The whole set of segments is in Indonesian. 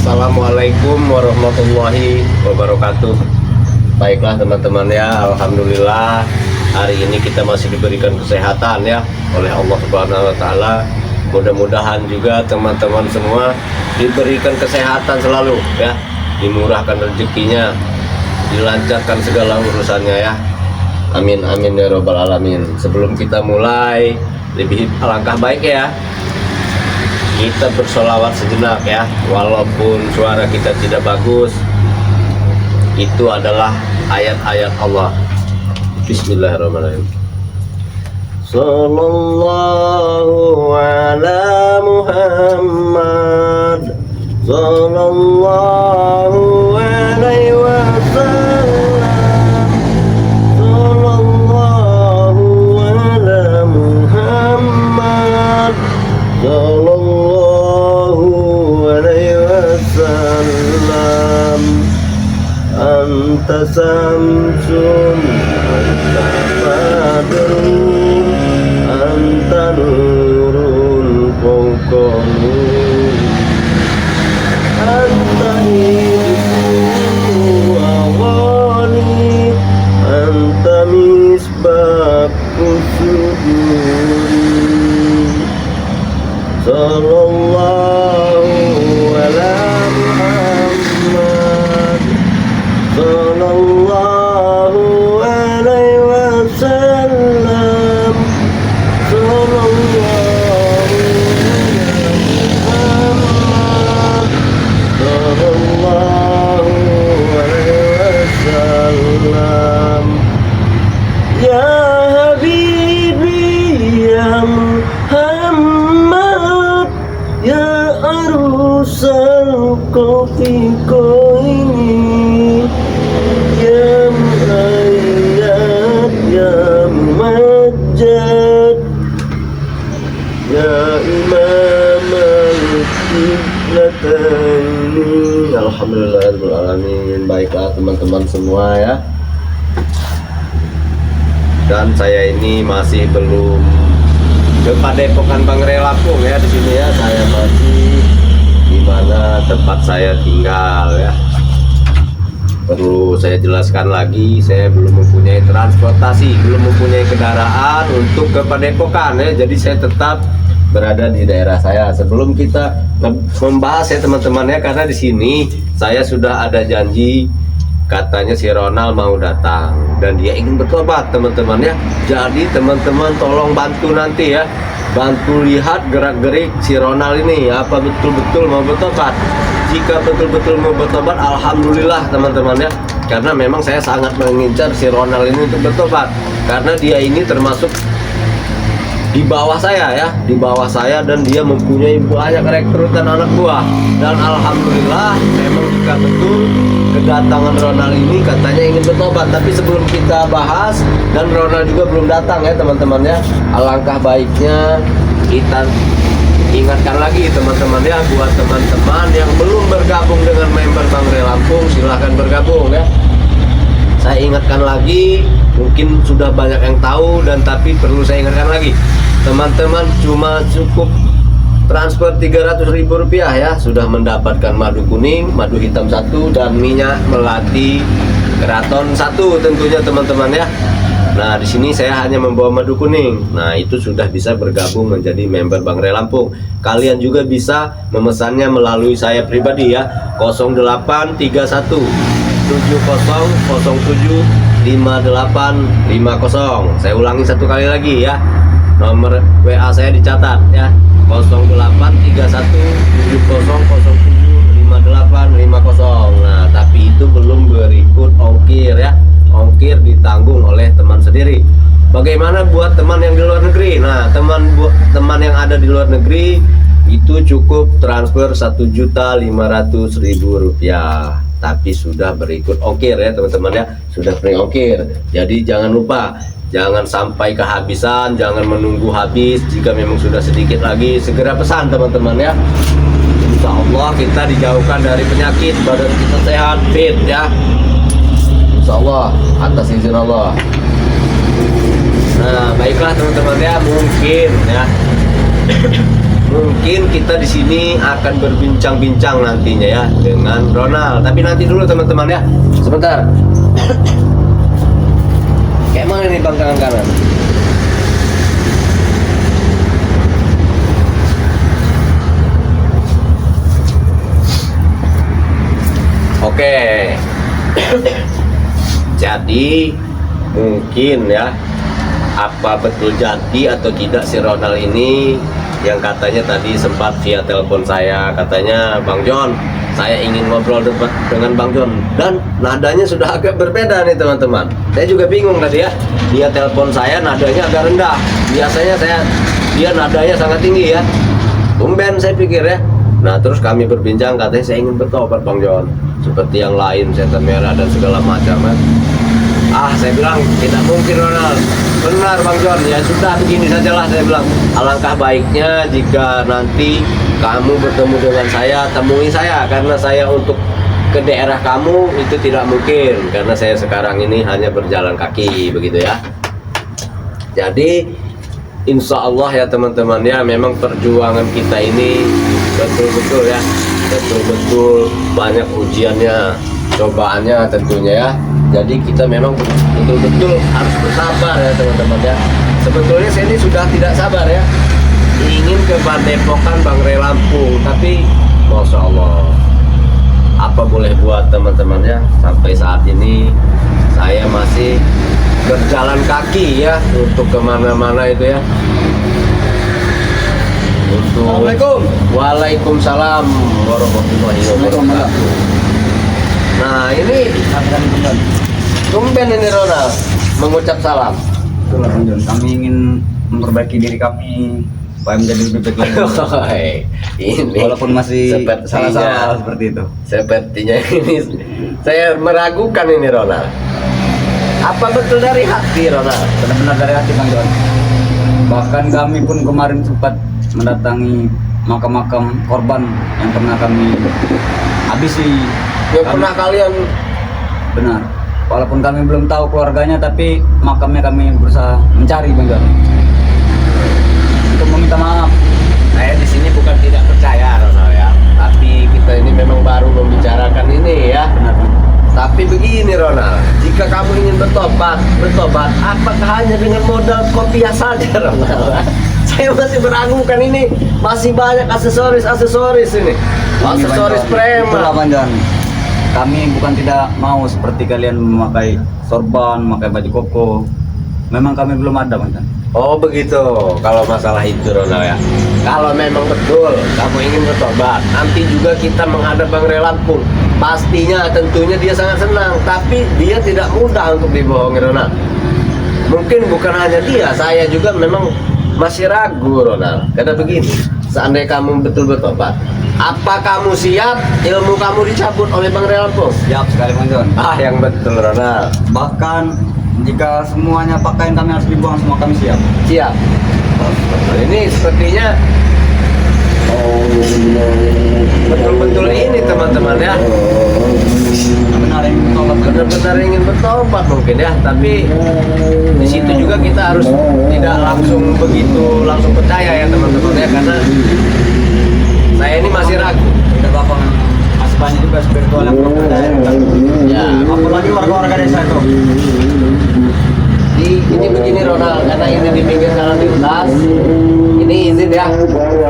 Assalamualaikum warahmatullahi wabarakatuh. Baiklah teman-teman ya, alhamdulillah hari ini kita masih diberikan kesehatan ya oleh Allah Subhanahu wa taala. Mudah-mudahan juga teman-teman semua diberikan kesehatan selalu ya, dimurahkan rezekinya, dilancarkan segala urusannya ya. Amin amin ya robbal alamin. Sebelum kita mulai, lebih alangkah baik ya kita bersolawat sejenak ya, walaupun suara kita tidak bagus. Itu adalah ayat-ayat Allah. Bismillahirrahmanirrahim. Sallallahu ala Muhammad, sallallahu alaihi wasallam, sallallahu ala Muhammad, sallallahu alaihi wasallam. Anta samsun, anta badrun, anta nurun fawqa nur, anta hidayatu awali, anta misbahku suduri. Sallallahu ala Muhammad, sallallahu alaihi wasallam, sallallahu Muhammad, sallallahu alaihi wasallam. Ya Habibi ya Muhammad, ya arusal kofi koini, ya muayyad ya mumajjad, ya imam al-qiblataini. Alhamdulillahirabbil alamin. Baiklah teman-teman semua ya. Dan saya ini masih belum ke Padepokan Bangre Lampung ya, di sini ya. Saya masih di mana tempat saya tinggal ya. Perlu saya jelaskan lagi, saya belum mempunyai transportasi, belum mempunyai kendaraan untuk ke Padepokan ya. Jadi saya tetap berada di daerah saya. Sebelum kita membahas ya teman-teman ya, karena di sini saya sudah ada janji, katanya si Ronald mau datang dan dia ingin bertobat teman-teman ya. Jadi teman-teman tolong bantu nanti ya, bantu lihat gerak-gerik si Ronald ini, apa betul-betul mau bertobat. Jika betul-betul mau bertobat, alhamdulillah teman-teman ya, karena memang saya sangat mengincar si Ronald ini untuk bertobat, karena dia ini termasuk di bawah saya ya, di bawah saya, dan dia mempunyai banyak rekrutan anak buah. Dan alhamdulillah memang jika betul kedatangan Ronald ini katanya ingin bertobat. Tapi sebelum kita bahas, dan Ronald juga belum datang ya teman-teman ya, alangkah baiknya kita ingatkan lagi teman-teman ya, buat teman-teman yang belum bergabung dengan member Bangre Lampung, silahkan bergabung ya. Saya ingatkan lagi, mungkin sudah banyak yang tahu, dan tapi perlu saya ingatkan lagi, teman-teman cuma cukup transfer Rp300.000 ya, sudah mendapatkan madu kuning, madu hitam 1, dan minyak melati keraton 1 tentunya teman-teman ya. Nah di sini saya hanya membawa madu kuning. Nah itu sudah bisa bergabung menjadi member Bangre Lampung. Kalian juga bisa memesannya melalui saya pribadi ya, 0831 70075850. Saya ulangi satu kali lagi ya, nomor WA saya dicatat ya, 083170075850. Nah tapi itu belum berikut ongkir ya, ongkir ditanggung oleh teman sendiri. Bagaimana buat teman yang di luar negeri? Nah teman yang ada di luar negeri itu cukup transfer Rp1.500.000, tapi sudah berikut ongkir ya teman-teman ya, sudah free ongkir. Jadi jangan lupa, jangan sampai kehabisan, jangan menunggu habis. Jika memang sudah sedikit lagi, segera pesan teman-teman ya. Insya Allah kita dijauhkan dari penyakit, badan kita sehat, fit ya, Insya Allah, atas izin Allah. Nah baiklah teman-teman ya, mungkin ya mungkin kita di sini akan berbincang-bincang nantinya ya dengan Ronald. Tapi nanti dulu teman-teman ya. Sebentar. Kayak mana nih bang kanan-kanan? Oke. Jadi mungkin ya, apa betul jadi atau tidak si Ronald ini yang katanya tadi sempat via telepon saya, katanya Bang John, saya ingin ngobrol dengan Bang John, dan nadanya sudah agak berbeda nih teman-teman. Saya juga bingung tadi ya, dia telepon saya nadanya agak rendah, biasanya dia nadanya sangat tinggi ya. Tumben saya pikir ya. Nah terus kami berbincang, katanya saya ingin bertobat Bang John, seperti yang lain, setan merah dan segala macam kan. Saya bilang tidak mungkin Ronald. Benar Bang John, ya sudah begini sajalah, saya bilang alangkah baiknya jika nanti kamu bertemu dengan saya, temui saya, karena saya untuk ke daerah kamu itu tidak mungkin, karena saya sekarang ini hanya berjalan kaki begitu ya. Jadi insya Allah ya teman-teman ya, memang perjuangan kita ini betul-betul ya, betul-betul banyak ujiannya, cobaannya tentunya ya. Jadi kita memang betul-betul harus bersabar ya teman-teman ya. Sebetulnya saya ini sudah tidak sabar ya, ingin ke Padepokan Bangrai Lampung, tapi Masya Allah, apa boleh buat teman-teman ya, sampai saat ini saya masih berjalan kaki ya untuk kemana-mana itu ya. Untuk Assalamualaikum. Waalaikumsalam warahmatullahi wabarakatuh. Nah ini tumben ini Ronald mengucap salam. Itulah Bang John, kami ingin memperbaiki diri kami supaya menjadi lebih baik lagi. Ini walaupun masih salah-salah seperti itu. Sepertinya ini saya meragukan ini Ronald. Apa betul dari hati Ronald? Benar-benar dari hati Bang John. Bahkan kami pun kemarin sempat mendatangi makam-makam korban yang pernah kami habisi. Yang pernah kalian? Benar. Walaupun kami belum tahu keluarganya, tapi makamnya kami berusaha mencari Bang John, untuk meminta maaf. Saya di sini bukan tidak percaya Ronald ya, tapi kita ini memang baru membicarakan ini ya. Benar Bang. Tapi begini Ronald, jika kamu ingin bertobat, apakah hanya dengan modal kopiah saja Ronald? Saya masih meragukan ini, masih banyak aksesoris ini, aksesoris preman. Itulah Bang John, kami bukan tidak mau seperti kalian memakai sorban, memakai baju koko. Memang kami belum ada Bang John. Oh begitu, kalau masalah itu Ronald ya. Kalau memang betul kamu ingin bertobat, nanti juga kita menghadap Bangrai Lampung. Pastinya tentunya dia sangat senang, tapi dia tidak mudah untuk dibohongi Ronald. Mungkin bukan hanya dia, saya juga memang masih ragu Ronald. Karena begini, seandainya kamu betul bertobat, apa kamu siap ilmu kamu dicabut oleh Bangrai Lampung? Siap sekali Bang John. Yang betul Ronald. Bahkan jika semuanya pakaian kami harus dibuang, semua kami siap. Siap. Ini sepertinya betul-betul ini teman-teman ya, benar-benar ingin bertobat mungkin ya. Tapi di situ juga kita harus tidak langsung begitu langsung percaya ya teman-teman ya, karena saya ini masih ragu. Tidak apa-apa, masih banyak juga spiritual yang belum percaya. Ya, Apalagi warga-warga desa itu. Ini begini Ronald, karena ini di pinggir jalan lintas, ini izin ya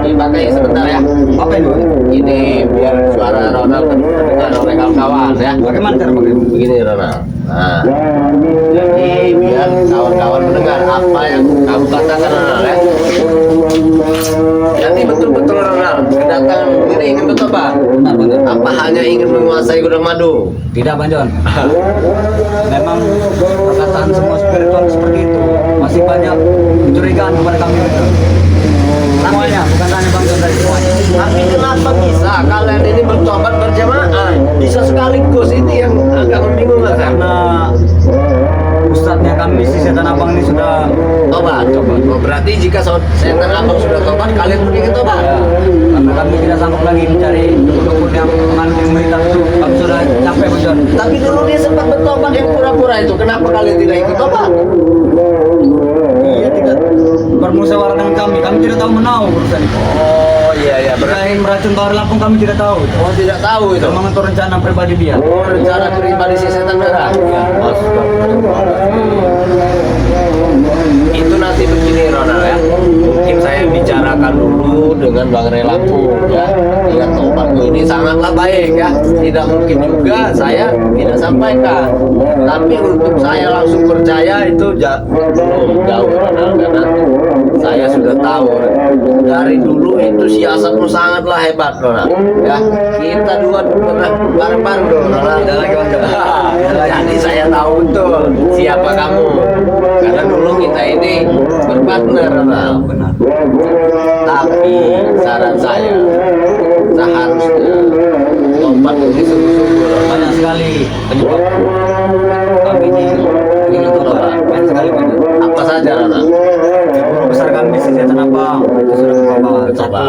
dipakai sebentar ya. Apa itu? Ini biar suara Ronald terdengar oleh kawan-kawan ya. Bagaimana cara Begini Ronald. Nah, jadi biar kawan-kawan mendengar apa yang kamu katakan Ronald ya. Jadi betul-betul Ronald kedatangan ini ingin bertobat. Benar. Apa hanya ingin menguasai gudang madu? Tidak Bang John. Memang perkataan semua spiritual seperti itu. Masih banyak kecurigaan kepada kami. Semuanya, bukan hanya Bang John, dari semuanya. Tapi kenapa bisa kalian ini bertobat berjamaah? Bisa sekaligus, ini yang agak membingungkan. Karena ustadznya kami si setan abang ini sudah Tobat. Oh, berarti jika setan abang sudah tobat, kalian pun ingin tobat? ya, karena kami tidak sanggup lagi mencari dukun yang mengandung meritat itu. Kami sudah capek Bang John. Tapi dulu dia sempat bertobat yang pura-pura itu. Kenapa kalian tidak ikut tobat? Iya, tidak bermusyawarah dengan kami. Kami tidak tahu menau urusan itu. Oh, racun Bang Lampung kami tidak tahu. Oh, tidak tahu itu. Memang itu rencana pribadi dia. Oh, rencana pribadi si setan merah. Ya. Itu nanti begini Ronald ya. Mungkin saya bicarakan dulu dengan Bang Lampung ya. Lihat tobatku ini sangatlah baik ya. Tidak mungkin juga saya tidak sampaikan. Tapi untuk saya langsung percaya itu jauh Ronald, karena saya sudah tahu dari dulu itu siasatmu sangatlah hebat Ronald ya. Kita dua pernah bareng-bareng dulu Ronald. Tidak lagi Bang. Jadi saya tahu betul siapa kamu, karena dulu kita ini berpartner Ronald. Benar. Tapi saran saya seharusnya lompat ini sungguh-sungguh Ronald. Banyak sekali penyebab kami ini ingin tobat. Banyak sekali banyak. Apa saja Ronald? Guru besar kami si setan abang itu sudah bertobat. Coba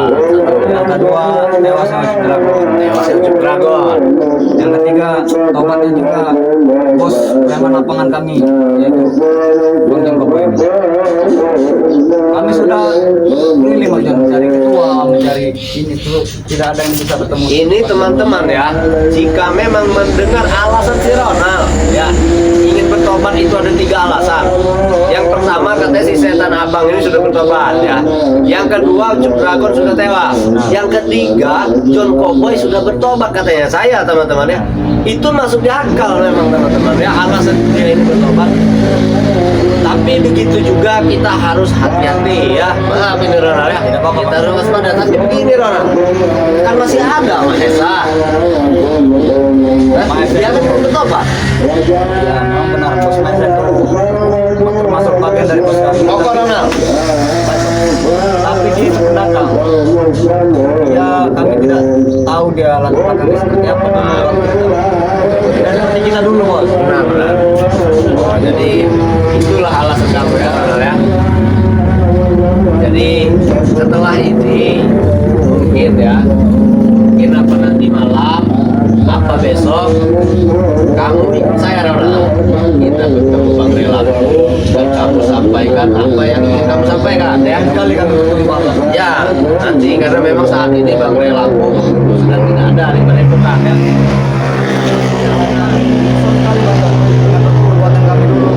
Yang kedua tewas sama si Dragon. Dewa Sejuk Dragon. Yang ketiga tobatnya juga bos preman lapangan kami yaitu Bang Jengkok ini. Kami sudah keliling Bang Jon, mencari ketua, mencari ini tuh tidak ada yang bisa bertemu. Ini teman-teman ya, jika memang mendengar alasan si Ronald ya ingin bertobat itu ada 3 alasan. Yang pertama katanya si setan abang ini sudah bertobat ya. Yang kedua Juk Dragon sudah tewas. Yang ketiga John Cowboy sudah bertobat katanya saya teman-teman ya. Itu masuk di akal memang teman-teman ya, alasan dia ini bertobat. Tapi begitu juga kita harus hati-hati ya. Maaf ini Ronald ya. Tidak apa-apa, Kita harus waspada. Tapi begini Ronald, kan masih ada Mas Esa. Dia kan belum bertobat. Ya memang benar bos Maisen itu termasuk bagian dari bos kami. Oh Ronald. Tapi dia itu pendatang. Ya kami tidak tahu dia latar belakangnya seperti apa dulu. Tidak seperti kita dulu bos. Benar. Oh, jadi itulah alasan kamu ya Ronald ya. Jadi setelah ini mungkin apa nanti malam apa besok kamu ikut saya Ronald, kita bertemu Bang Lampung dan kamu sampaikan apa yang ingin kamu sampaikan ya. Sekali kami bertemu Bapak. Ya nanti karena memang saat ini Bang Lampung sedang tidak ada di Padepokan ya. Perbuatan kami dulu.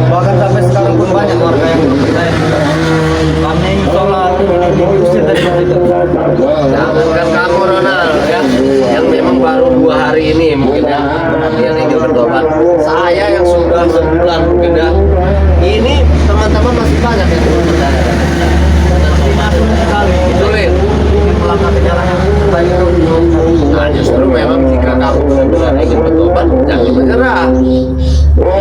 Bahkan sampai sekarang pun banyak warga yang percaya juga. Kami sholat ini diusir dari masjid. Jangankan kamu Ronald ya, yang memang baru 2 hari ini mungkin ya yang ingin bertobat. Saya yang sudah sebulan mungkin ya. Ini teman-teman masih banyak yang belum percaya. Sekali Sulit. melangkah ke jalan yang terbaik itu. Nah justru memang jika kamu benar-benar ingin bertobat, jangan menyerah.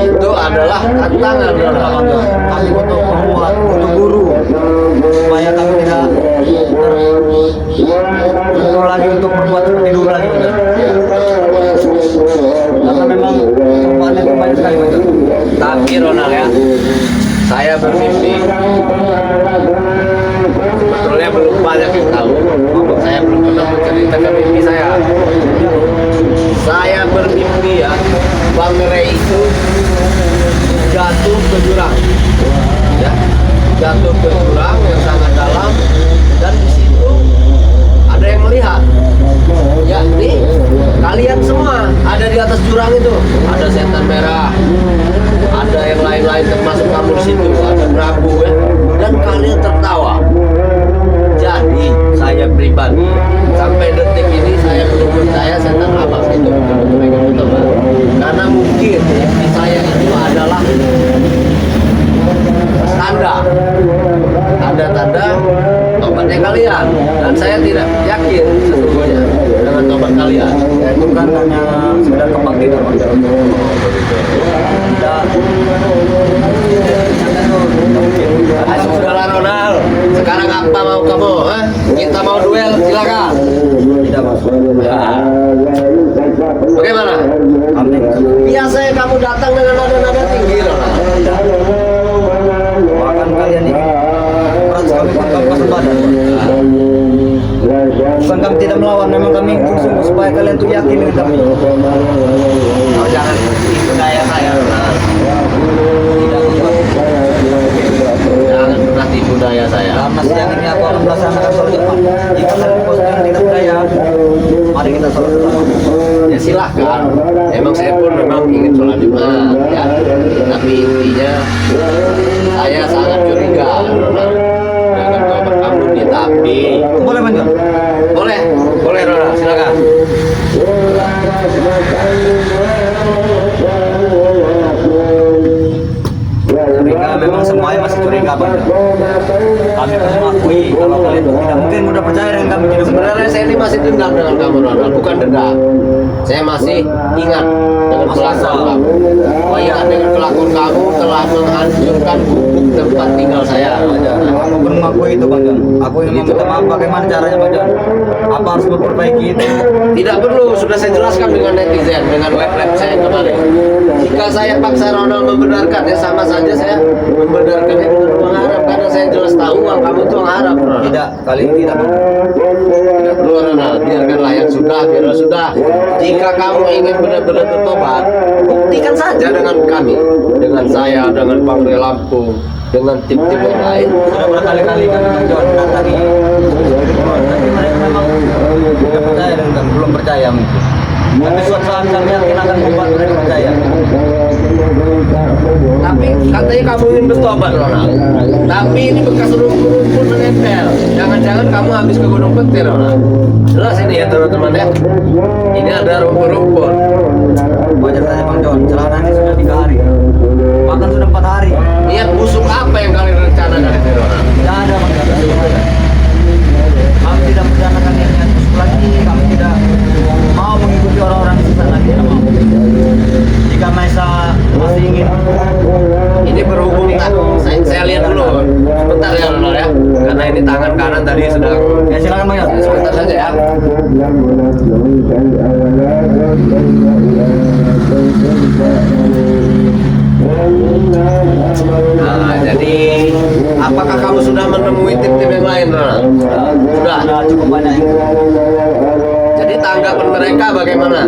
Itu adalah tantangan Ronald. Kami butuh penguat, butuh guru supaya kami tidak terlalu lagi untuk berbuat seperti dulu lagi. Karena memang cobaannya itu banyak sekali betul. Tapi Ronald ya, saya bermimpi. Sebetulnya belum banyak yang tahu. Saya belum pernah menceritakan mimpi saya. Saya bermimpi ya, Bang Ray itu jatuh ke jurang, ya, jatuh ke jurang yang sangat dalam, dan di situ ada yang melihat, yakni kalian semua ada di atas jurang itu, ada setan merah, ada yang lain-lain termasuk kamu di situ, ada Prabu ya, dan kalian tertawa. Jadi saya pribadi sampai detik ini saya belum percaya setan abang itu betul-betul, karena mungkin mimpi saya itu adalah tanda tobatnya kalian, dan saya tidak yakin sesungguhnya dengan tobat kalian. Ya, itu kan hanya sekedar kembang tidur. Sudahlah Ronald, sekarang apa mau kamu? Kita mau duel, silakan. Tidak mas. Bagaimana? Kami Biasanya kamu datang dengan nada-nada tinggi Ronald. bahkan kalian ini berat sekali buat kami pasang badan. Bukan kami tidak melawan, memang kami sungguh supaya kalian tuh yakin dengan kami. Oh, jangan tipu daya saya Ronald. Tidak membuat Jangan pernah tipu daya saya. karena siang ini aku akan melaksanakan sholat Jumat. Jika kalian bos yang tidak mari kita sholat bersama. Ya silahkan. Emang saya pun memang ingin sholat Jumat ya. Tapi intinya saya sangat curiga dengan kabar kamu di tapi Boleh Bang Jon? boleh Ronald, silakan. Curiga, memang semuanya masih curiga Bang Jon. Kami pun mengakui kalau kalian tidak mungkin mudah percaya dengan kami. Tidak Sebenarnya saya ini masih dendam dengan kamu Ronald, bukan dendam. Saya masih ingat dengan kelakuan kamu. Oh iya, dengan kelakuan kamu telah menghancurkan gubuk tempat tinggal saya. Aku pun mengakui itu Bang Jon. Aku ingin meminta maaf. Bagaimana caranya Bang Jon? Apa harus memperbaiki itu? Tidak perlu, sudah saya jelaskan dengan netizen, dengan web saya kemarin. Jika saya paksa Ronald membenarkan, ya sama saja saya membenarkannya dengan uang haram. Karena saya jelas tahu uang kamu itu uang haram Ronald. Tidak, kali ini tidak Bang Jon. Tidak perlu Ronald, biarkanlah yang sudah, biarlah sudah. Jika kamu ingin benar-benar bertobat, buktikan saja dengan kami, dengan saya, dengan Bang Ray Lampung, dengan tim-tim yang lain. Sudah berkali-kali kami Bang Jon mendatangi tapi mereka memang tidak percaya dengan kami, belum percaya mungkin. Tapi suatu saat kami yakin akan membuat mereka percaya. Tapi katanya kamu ingin bertobat Ronald. Tapi ini bekas rumput-rumput menempel. Jangan-jangan kamu habis ke Gunung Petir Ronald. Jelas ini ya teman-teman ya. Ini ada rumput-rumput. Wajar saja Bang Jon, celana ini sudah 3 hari. Bahkan sudah 4 hari. Niat busuk apa yang kalian rencanakan itu Ronald? Tidak ada Bang Jon, tidak ada. Kami tidak merencanakan niat-niat busuk lagi. Kami tidak mau mengikuti orang-orang sesat lagi, tidak mau. Jika masih ingin Ini berhubung saya lihat dulu. Sebentar ya Ronald ya. Karena ini tangan kanan tadi sedang. ya silakan Bang Jon. Sebentar saja ya. Nah, jadi apakah kamu sudah menemui tim-tim yang lain Ronald? Sudah. Sudah cukup banyak. Jadi tanggapan mereka bagaimana?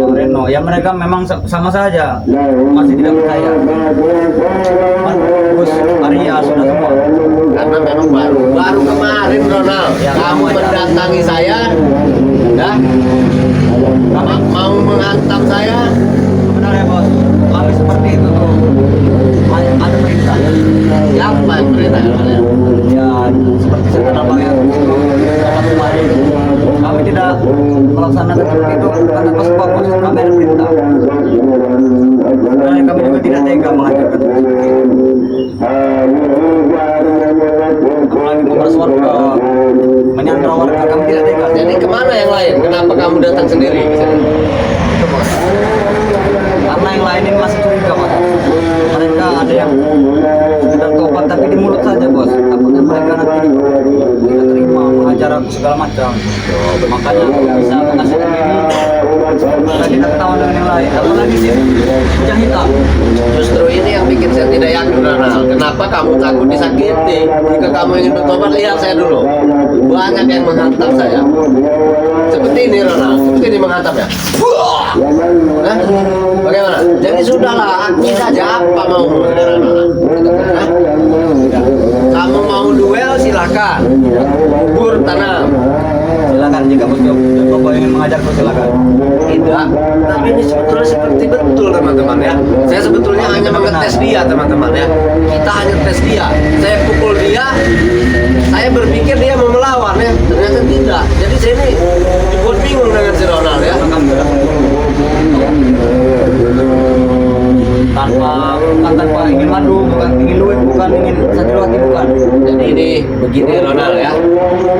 Bang Reno, ya mereka memang sama saja, masih tidak percaya. Gus, Arya sudah semua. Karena memang baru kemarin Ronald, Ya, kamu kamu aja. mendatangi saya, ya, mau menghantam saya. Sebenarnya bos, kami seperti itu tuh. Ada perintah. Siapa yang perintah kalian? Ya, seperti sekarang Bang ya. Dalam kemarin, kami tidak melaksanakan seperti itu karena pas bos, kami ada perintah. Sebenarnya kami juga tidak tega mengajarkan seperti itu. Apalagi memeras warga, menyandra warga, kami tidak tega. Jadi kemana yang lain? Kenapa kamu datang sendiri ke sini? Itu bos. Karena yang lain ini masih curiga bos. Mereka ada yang sudah tobat tapi di mulut saja bos. Takutnya mereka nanti tidak terima mengajar aku segala macam. Makanya aku bisa menghasilkan ini. Supaya kita ketahuan dengan yang lain. Apalagi sih hujan hitam. Justru ini yang bikin saya tidak yakin Ronald. Kenapa kamu takut disakiti? Jika kamu ingin bertobat, lihat saya dulu. Banyak yang menghantam saya. Seperti ini Ronald, seperti ini menghantam ya. Hah? Bagaimana? Jadi sudahlah, akui saja apa mau Ronald. Hah? Kamu mau duel silakan. Bubur tanam. Silakan jika bos Jokowi ingin mengajarku silakan. Tidak, tapi ini sebetulnya seperti betul teman-teman ya. Saya sebetulnya hanya mengetes dia teman-teman ya. Kita hanya tes dia. Saya pukul dia, saya berpikir dia mau melawan ya. Ternyata tidak. Jadi saya ini dibuat bingung dengan si Ronald ya. Tanpa ingin madu, bukan ingin duit, bukan ingin satu hati, bukan. Jadi ini begini Ronald ya.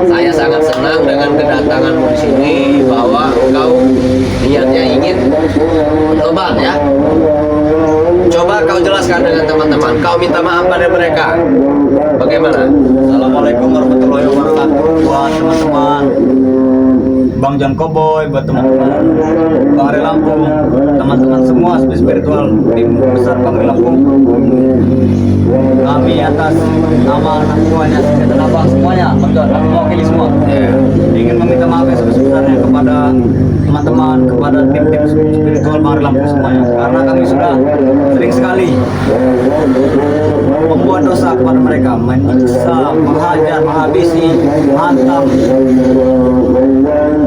Saya sangat senang dengan kedatanganmu di sini bahwa engkau niatnya ingin tobat ya. Coba kau jelaskan dengan teman-teman. Kau minta maaf pada mereka. Bagaimana? Assalamualaikum warahmatullahi wabarakatuh buat teman-teman Bang Jon Koboy, buat teman-teman Bang Ray Lampung, teman-teman semua spiritual tim besar Bang Ray Lampung. Kami atas nama anak buahnya dan abang semuanya, Bang Jon, aku mewakili semua. Ingin meminta maaf yang sebesar-besarnya kepada teman-teman, kepada tim-tim spiritual Bang Ray Lampung semuanya, karena kami sudah sering sekali membuat dosa kepada mereka, menyiksa, menghajar, menghabisi, menghantam,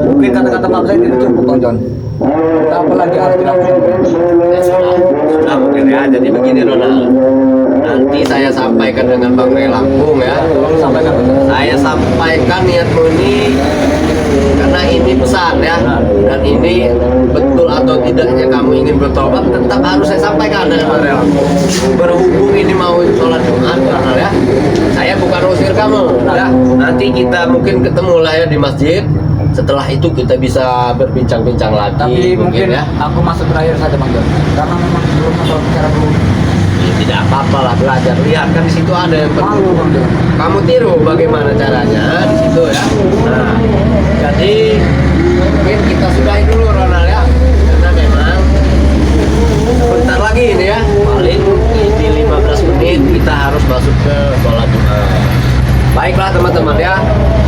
Mungkin kata-kata maaf saya tidak cukup Bang John. Apa lagi harus dilakukan? Ya, sudah mungkin ya. Jadi begini Ronald, nanti saya sampaikan dengan Bang Ray Lampung ya. Sampaikan betul. Saya sampaikan niatmu ini karena ini pesan ya, dan ini betul atau tidaknya kamu ingin bertobat tetap harus saya sampaikan dengan Bang Ray Lampung. Berhubung ini mau sholat Jumat Ronald ya, saya bukan usir kamu ya. Nanti kita mungkin ketemu lah ya di masjid. Setelah itu kita bisa berbincang-bincang lagi. Tapi mungkin ya. aku masuk terakhir saja Bang John. Karena memang belum ngobrol bicara dulu. Ya, tidak apa-apa lah, belajar. Lihat kan di situ ada yang Malu Bang John. kamu tiru bagaimana caranya di situ ya. Nah, jadi mungkin kita sudahi dulu Ronald ya, karena memang sebentar lagi ini ya, paling di 15 menit kita harus masuk ke sholat Jumat. Baiklah teman-teman ya,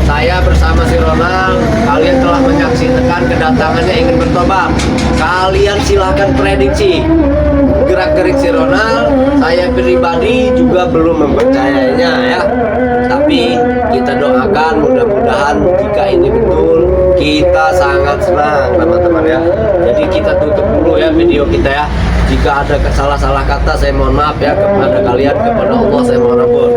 saya bersama si Ronald, kalian telah menyaksikan kedatangannya ingin bertobat. Kalian silahkan prediksi gerak-gerik si Ronald. Saya pribadi juga belum mempercayainya ya. Tapi kita doakan mudah-mudahan jika ini betul, kita sangat senang teman-teman ya. Jadi kita tutup dulu ya video kita ya. Jika ada salah-salah kata saya mohon maaf ya, kepada kalian, kepada Allah saya mohon ampun.